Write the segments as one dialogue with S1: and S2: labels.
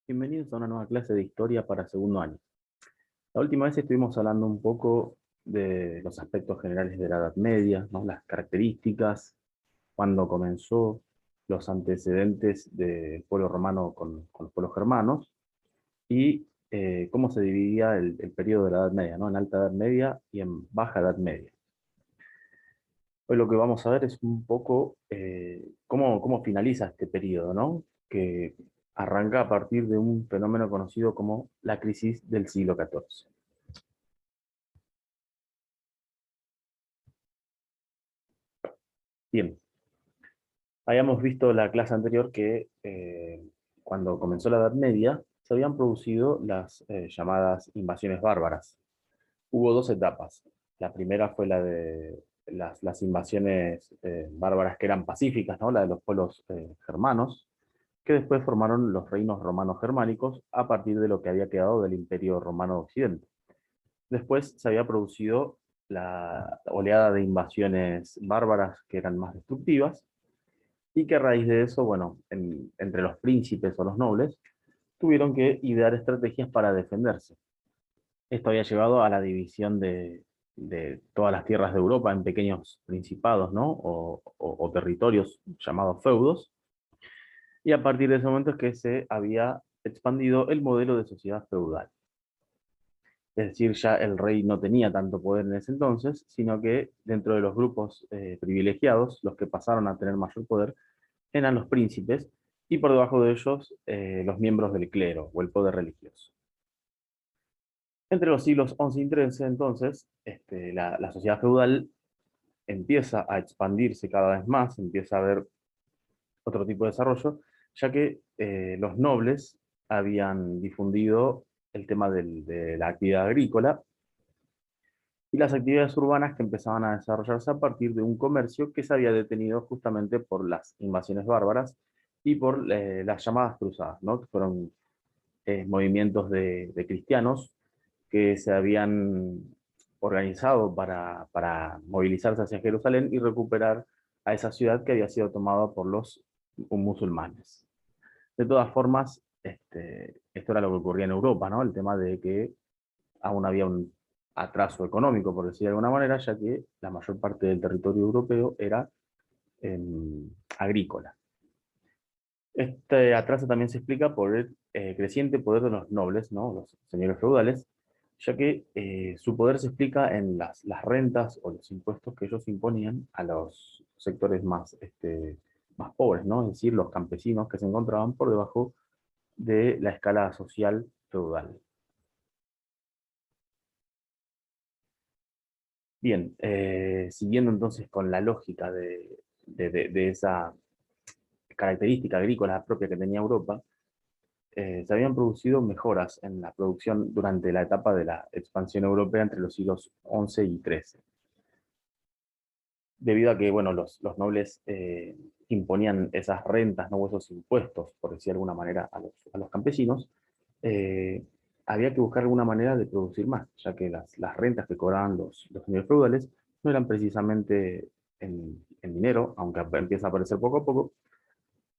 S1: Bienvenidos a una nueva clase de historia para segundo año. La última vez estuvimos hablando un poco de los aspectos generales de la Edad Media, ¿no? Las características, cuándo comenzó, los antecedentes del pueblo romano con los pueblos germanos y cómo se dividía el periodo de la Edad Media, ¿no? En Alta Edad Media y en Baja Edad Media. Hoy lo que vamos a ver es un poco cómo finaliza este periodo, ¿no? Que arranca a partir de un fenómeno conocido como la crisis del siglo XIV. Bien, habíamos visto la clase anterior que cuando comenzó la Edad Media se habían producido las llamadas invasiones bárbaras. Hubo dos etapas. La primera fue la de las invasiones bárbaras que eran pacíficas, ¿no? La de los pueblos germanos, que después formaron los reinos romanos germánicos a partir de lo que había quedado del Imperio Romano de Occidente. Después se había producido la oleada de invasiones bárbaras que eran más destructivas, y que a raíz de eso, bueno, entre los príncipes o los nobles, tuvieron que idear estrategias para defenderse. Esto había llevado a la división de todas las tierras de Europa en pequeños principados, ¿no? O territorios llamados feudos, y a partir de ese momento es que se había expandido el modelo de sociedad feudal. Es decir, ya el rey no tenía tanto poder en ese entonces, sino que dentro de los grupos privilegiados, los que pasaron a tener mayor poder eran los príncipes, y por debajo de ellos los miembros del clero o el poder religioso. Entre los siglos XI y XIII, entonces, la sociedad feudal empieza a expandirse cada vez más, empieza a haber otro tipo de desarrollo, ya que los nobles habían difundido el tema de la actividad agrícola y las actividades urbanas que empezaban a desarrollarse a partir de un comercio que se había detenido justamente por las invasiones bárbaras y por las llamadas cruzadas, ¿no? Que fueron movimientos de cristianos que se habían organizado para movilizarse hacia Jerusalén y recuperar a esa ciudad que había sido tomada por los musulmanes. De todas formas, esto era lo que ocurría en Europa, ¿no? El tema de que aún había un atraso económico, por decir de alguna manera, ya que la mayor parte del territorio europeo era eh, agrícola. Este atraso también se explica por el creciente poder de los nobles, ¿no? Los señores feudales, ya que su poder se explica en las rentas o los impuestos que ellos imponían a los sectores más pobres, ¿no? Es decir, los campesinos que se encontraban por debajo de la escala social feudal. Bien, siguiendo entonces con la lógica de esa característica agrícola propia que tenía Europa, se habían producido mejoras en la producción durante la etapa de la expansión europea entre los siglos XI y XIII, debido a que bueno, los nobles imponían esas rentas, ¿no? O esos impuestos, por decir de alguna manera, a los campesinos. eh, Había que buscar alguna manera de producir más, ya que las rentas que cobraban los señores feudales no eran precisamente en dinero, aunque empieza a aparecer poco a poco,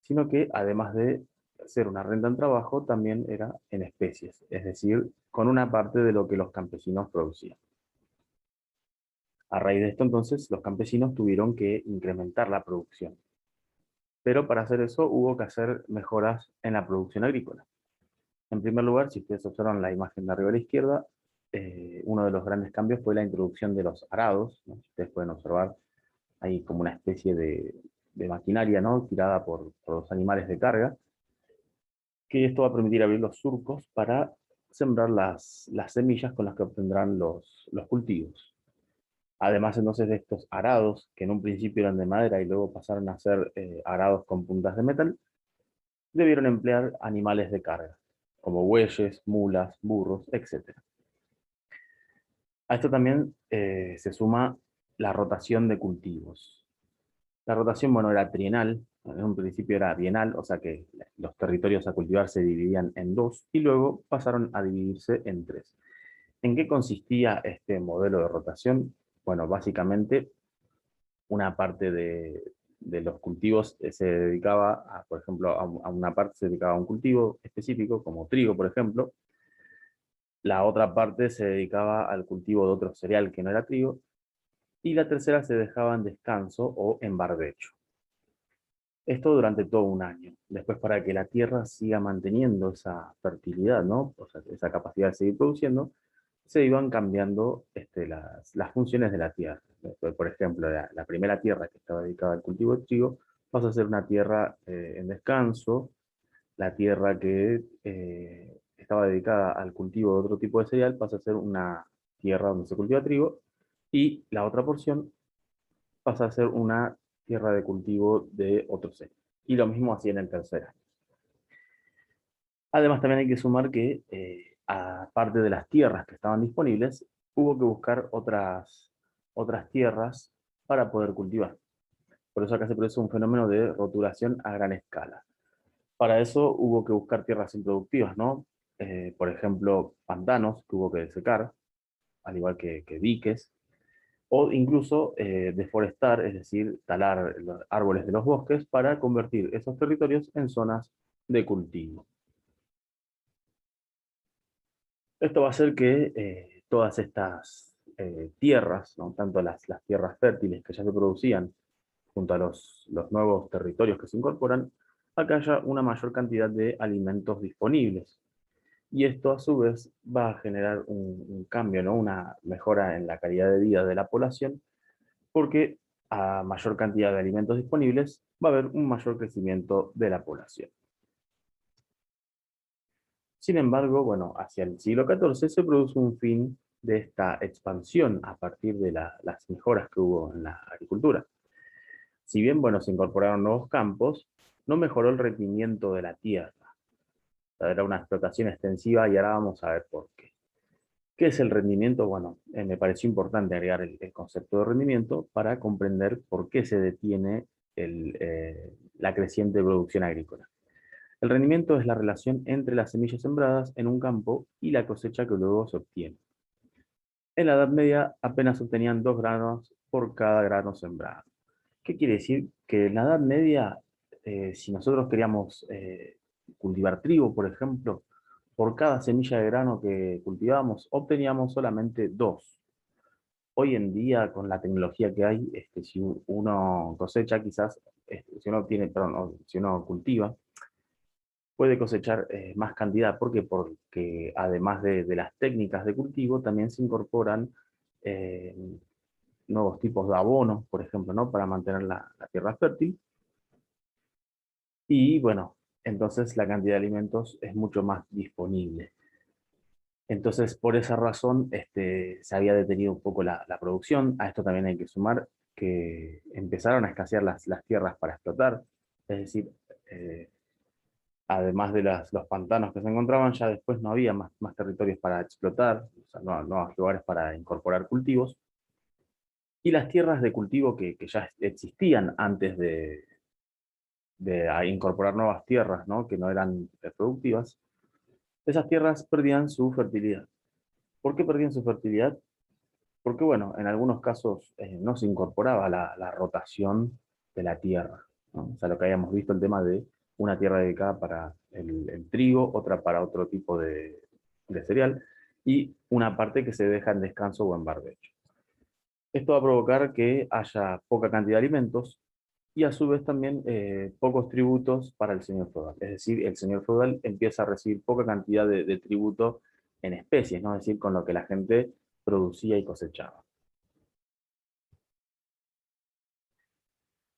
S1: sino que además de ser una renta en trabajo, también era en especies, es decir, con una parte de lo que los campesinos producían. A raíz de esto, entonces, los campesinos tuvieron que incrementar la producción, pero para hacer eso hubo que hacer mejoras en la producción agrícola. En primer lugar, si ustedes observan la imagen de arriba a la izquierda, uno de los grandes cambios fue la introducción de los arados, ¿no? Ustedes pueden observar ahí como una especie de maquinaria, ¿no? Tirada por los animales de carga, que esto va a permitir abrir los surcos para sembrar las semillas con las que obtendrán los cultivos. Además, entonces, de estos arados, que en un principio eran de madera y luego pasaron a ser arados con puntas de metal, debieron emplear animales de carga, como bueyes, mulas, burros, etc. A esto también se suma la rotación de cultivos. La rotación, bueno, era trienal, en un principio era bienal, o sea que los territorios a cultivar se dividían en dos y luego pasaron a dividirse en tres. ¿En qué consistía este modelo de rotación? Bueno, básicamente una parte de los cultivos se dedicaba, por ejemplo, a una parte se dedicaba a un cultivo específico, como trigo, por ejemplo. La otra parte se dedicaba al cultivo de otro cereal que no era trigo, y la tercera se dejaba en descanso o en barbecho. Esto durante todo un año. Después, para que la tierra siga manteniendo esa fertilidad, ¿no? O sea, esa capacidad de seguir produciendo, se iban cambiando las funciones de la tierra. Por ejemplo, la primera tierra que estaba dedicada al cultivo de trigo pasa a ser una tierra en descanso. La tierra que estaba dedicada al cultivo de otro tipo de cereal pasa a ser una tierra donde se cultiva trigo, y la otra porción pasa a ser una tierra de cultivo de otro cereal. Y lo mismo hacía en el tercer año. Además, también hay que sumar que, aparte de las tierras que estaban disponibles, hubo que buscar otras tierras para poder cultivar. Por eso acá se produce un fenómeno de roturación a gran escala. Para eso hubo que buscar tierras improductivas, ¿no? Por ejemplo, pantanos que hubo que desecar, al igual que diques, o incluso deforestar, es decir, talar los árboles de los bosques para convertir esos territorios en zonas de cultivo. Esto va a hacer que todas estas tierras, ¿no? Tanto las tierras fértiles que ya se producían, junto a los nuevos territorios que se incorporan, acá haya una mayor cantidad de alimentos disponibles. Y esto a su vez va a generar un cambio, ¿no? Una mejora en la calidad de vida de la población, porque a mayor cantidad de alimentos disponibles va a haber un mayor crecimiento de la población. Sin embargo, bueno, hacia el siglo XIV se produce un fin de esta expansión a partir de las mejoras que hubo en la agricultura. Si bien, bueno, se incorporaron nuevos campos, no mejoró el rendimiento de la tierra. O sea, era una explotación extensiva, y ahora vamos a ver por qué. ¿Qué es el rendimiento? Bueno, me pareció importante agregar el concepto de rendimiento para comprender por qué se detiene la creciente producción agrícola. El rendimiento es la relación entre las semillas sembradas en un campo y la cosecha que luego se obtiene. En la Edad Media apenas se obtenían 2 granos por cada grano sembrado. ¿Qué quiere decir? Que en la Edad Media, si nosotros queríamos cultivar trigo, por ejemplo, por cada semilla de grano que cultivábamos, obteníamos solamente 2. Hoy en día, con la tecnología que hay, si uno cosecha, quizás, si uno tiene, perdón, si uno cultiva, puede cosechar más cantidad. ¿Por qué? Porque además de las técnicas de cultivo, también se incorporan eh, nuevos tipos de abonos, por ejemplo, ¿no? Para mantener la tierra fértil. Y bueno, entonces la cantidad de alimentos es mucho más disponible. Entonces, por esa razón, se había detenido un poco la producción. A esto también hay que sumar que empezaron a escasear las tierras para explotar. Es decir, eh, además de los pantanos que se encontraban, ya después no había más territorios para explotar, o sea, no lugares para incorporar cultivos. Y las tierras de cultivo que ya existían antes de incorporar nuevas tierras, ¿no? Que no eran productivas, esas tierras perdían su fertilidad. ¿Por qué perdían su fertilidad? Porque, bueno, en algunos casos no se incorporaba la rotación de la tierra, ¿no? O sea, lo que habíamos visto, el tema de una tierra dedicada para el trigo, otra para otro tipo de cereal, y una parte que se deja en descanso o en barbecho. Esto va a provocar que haya poca cantidad de alimentos, y a su vez también pocos tributos para el señor feudal. Es decir, el señor feudal empieza a recibir poca cantidad de tributo en especies, ¿no? Es decir, con lo que la gente producía y cosechaba.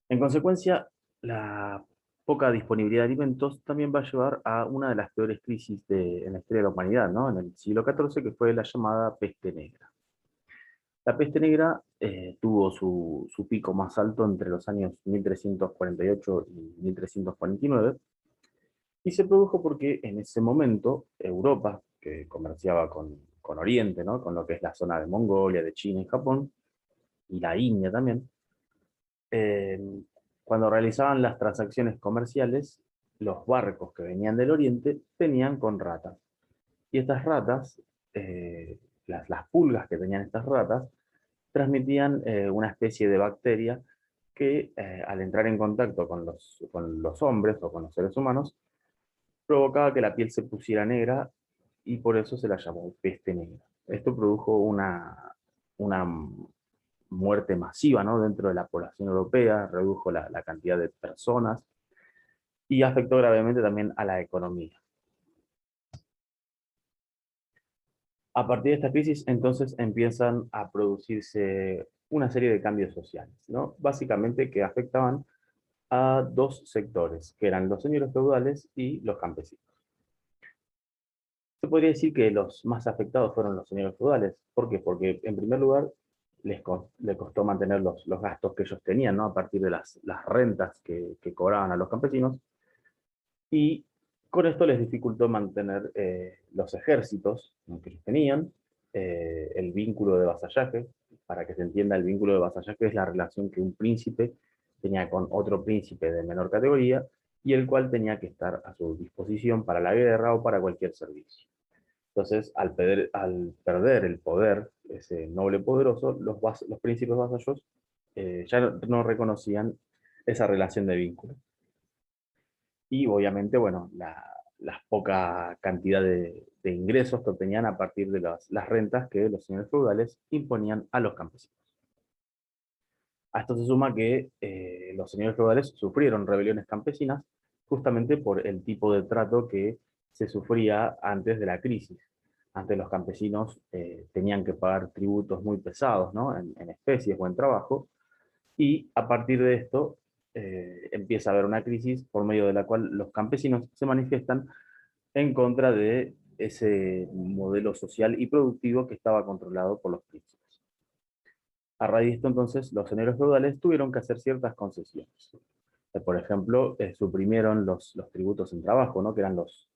S1: En consecuencia, la poca disponibilidad de alimentos también va a llevar a una de las peores crisis en la historia de la humanidad, ¿no? En el siglo XIV, que fue la llamada peste negra. La peste negra tuvo su pico más alto entre los años 1348 y 1349, y se produjo porque en ese momento Europa, que comerciaba con Oriente, ¿no? Con lo que es la zona de Mongolia, de China y Japón, y la India también, eh, cuando realizaban las transacciones comerciales, los barcos que venían del Oriente venían con ratas. Y estas ratas, las pulgas que tenían estas ratas, transmitían una especie de bacteria que al entrar en contacto con los hombres o con los seres humanos, provocaba que la piel se pusiera negra y por eso se la llamó peste negra. Esto produjo una muerte masiva, ¿no?, dentro de la población europea, redujo la cantidad de personas y afectó gravemente también a la economía. A partir de esta crisis, entonces, empiezan a producirse una serie de cambios sociales, ¿no? Básicamente que afectaban a dos sectores, que eran los señores feudales y los campesinos. Se podría decir que los más afectados fueron los señores feudales. ¿Por qué? Porque, en primer lugar, les costó mantener los gastos que ellos tenían, ¿no?, a partir de las rentas que cobraban a los campesinos, y con esto les dificultó mantener los ejércitos, ¿no?, que ellos tenían, el vínculo de vasallaje. Para que se entienda, el vínculo de vasallaje es la relación que un príncipe tenía con otro príncipe de menor categoría, y el cual tenía que estar a su disposición para la guerra o para cualquier servicio. Entonces, al perder el poder, ese noble poderoso, los príncipes vasallos ya no reconocían esa relación de vínculo. Y obviamente, bueno, la poca cantidad de ingresos que obtenían a partir de las rentas que los señores feudales imponían a los campesinos. A esto se suma que los señores feudales sufrieron rebeliones campesinas justamente por el tipo de trato que se sufría antes de la crisis. Antes los campesinos tenían que pagar tributos muy pesados, ¿no?, en especies o en trabajo, y a partir de esto empieza a haber una crisis por medio de la cual los campesinos se manifiestan en contra de ese modelo social y productivo que estaba controlado por los príncipes. A raíz de esto, entonces, los señores feudales tuvieron que hacer ciertas concesiones. Por ejemplo, suprimieron los tributos en trabajo, ¿no?, que eran los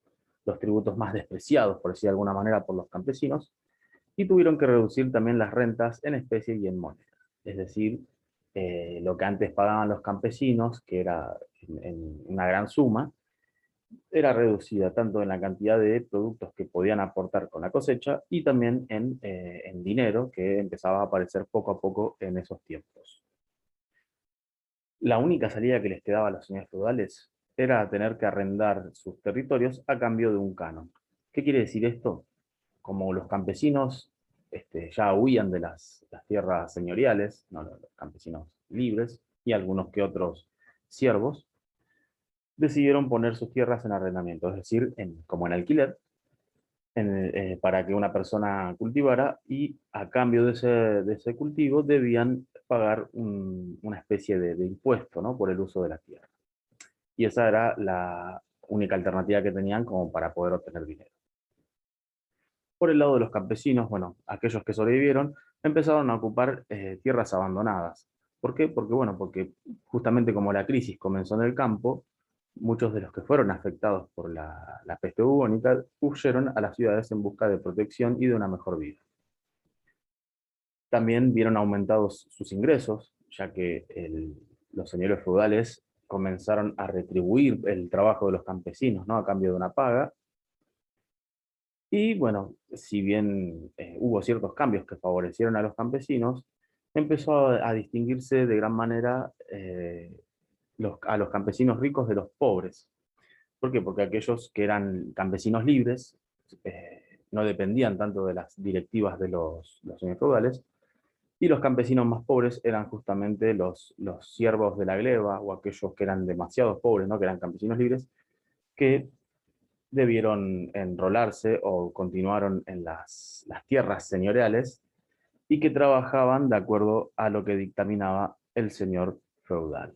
S1: tributos más despreciados, por decir de alguna manera, por los campesinos, y tuvieron que reducir también las rentas en especie y en moneda. Es decir, lo que antes pagaban los campesinos, que era en una gran suma, era reducida tanto en la cantidad de productos que podían aportar con la cosecha y también en dinero que empezaba a aparecer poco a poco en esos tiempos. La única salida que les quedaba a los señores feudales era tener que arrendar sus territorios a cambio de un canon. ¿Qué quiere decir esto? Como los campesinos ya huían de las tierras señoriales, no, los campesinos libres y algunos que otros siervos, decidieron poner sus tierras en arrendamiento, es decir, como en alquiler, para que una persona cultivara, y a cambio de ese cultivo debían pagar una especie de impuesto, ¿no?, por el uso de la tierra. Y esa era la única alternativa que tenían como para poder obtener dinero. Por el lado de los campesinos, bueno, aquellos que sobrevivieron empezaron a ocupar tierras abandonadas. ¿Por qué? Porque justamente como la crisis comenzó en el campo, muchos de los que fueron afectados por la peste bubónica huyeron a las ciudades en busca de protección y de una mejor vida. También vieron aumentados sus ingresos, ya que los señores feudales comenzaron a retribuir el trabajo de los campesinos, ¿no?, a cambio de una paga. Y bueno, si bien hubo ciertos cambios que favorecieron a los campesinos, empezó a distinguirse de gran manera a los campesinos ricos de los pobres. ¿Por qué? Porque aquellos que eran campesinos libres no dependían tanto de las directivas de los señores feudales, y los campesinos más pobres eran justamente los siervos de la gleba, o aquellos que eran demasiado pobres, ¿no?, que eran campesinos libres, que debieron enrolarse o continuaron en las tierras señoriales y que trabajaban de acuerdo a lo que dictaminaba el señor feudal.